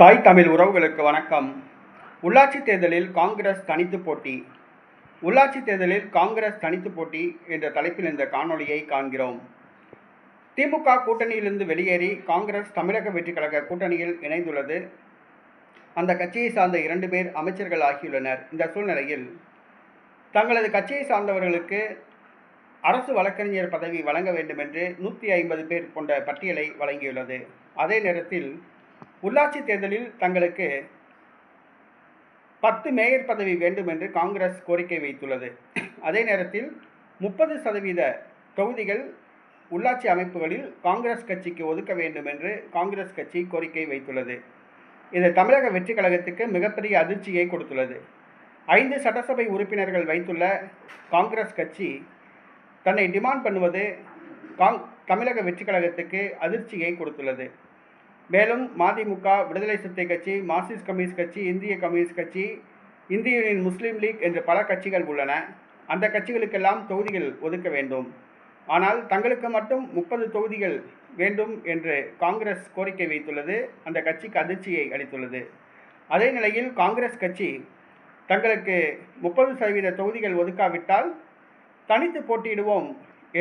தாய் தமிழ் உறவுகளுக்கு வணக்கம். உள்ளாட்சி தேர்தலில் காங்கிரஸ் தனித்து போட்டி. உள்ளாட்சி தேர்தலில் காங்கிரஸ் தனித்து போட்டி என்ற தலைப்பில் இந்த காணொளியை காண்கிறோம். திமுக கூட்டணியிலிருந்து வெளியேறி காங்கிரஸ் தமிழக வெற்றி கழக கூட்டணியில் இணைந்துள்ளது. அந்த கட்சியை சார்ந்த 2 பேர் அமைச்சர்கள் ஆகியுள்ளனர். இந்த சூழ்நிலையில் தங்களது கட்சியை சார்ந்தவர்களுக்கு அரசு வழக்கறிஞர் பதவி வழங்க வேண்டும் என்று 150 பேர் கொண்ட பட்டியலை வழங்கியுள்ளது. அதே நேரத்தில் உள்ளாட்சி தேர்தலில் தங்களுக்கு 10 மேயர் பதவி வேண்டும் என்று காங்கிரஸ் கோரிக்கை வைத்துள்ளது. அதே நேரத்தில் 30% தொகுதிகள் உள்ளாட்சி அமைப்புகளில் காங்கிரஸ் கட்சிக்கு ஒதுக்க வேண்டும் என்று காங்கிரஸ் கட்சி கோரிக்கை வைத்துள்ளது. இது தமிழக வெற்றி கழகத்துக்கு மிகப்பெரிய அதிர்ச்சியை கொடுத்துள்ளது. 5 சட்டசபை உறுப்பினர்கள் வைத்துள்ள காங்கிரஸ் கட்சி தன்னை டிமாண்ட் பண்ணுவது தமிழக வெற்றி கழகத்துக்கு அதிர்ச்சியை கொடுத்துள்ளது. மேலும் மதிமுக, விடுதலை சிறுத்தை கட்சி, மார்க்சிஸ்ட் கம்யூனிஸ்ட் கட்சி, இந்திய கம்யூனிஸ்ட் கட்சி, இந்திய யூனியன் முஸ்லீம் லீக் என்ற பல கட்சிகள் உள்ளன. அந்த கட்சிகளுக்கெல்லாம் தொகுதிகள் ஒதுக்க வேண்டும். ஆனால் தங்களுக்கு மட்டும் 30 தொகுதிகள் வேண்டும் என்று காங்கிரஸ் கோரிக்கை வைத்துள்ளது. அந்த கட்சிக்கு அதிர்ச்சியை அளித்துள்ளது. அதே நிலையில் காங்கிரஸ் கட்சி தங்களுக்கு 30% தொகுதிகள் ஒதுக்காவிட்டால் தனித்து போட்டியிடுவோம்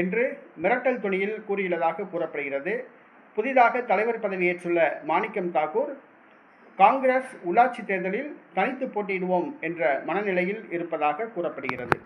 என்று மிரட்டல் துணியில் கூறியுள்ளதாக கூறப்படுகிறது. புதிதாக தலைவர் பதவியேற்றுள்ள மாணிக்கம் தாக்கூர் காங்கிரஸ் உள்ளாட்சி தேர்தலில் தனித்து போட்டியிடுவோம் என்ற மனநிலையில் இருப்பதாக கூறப்படுகிறது.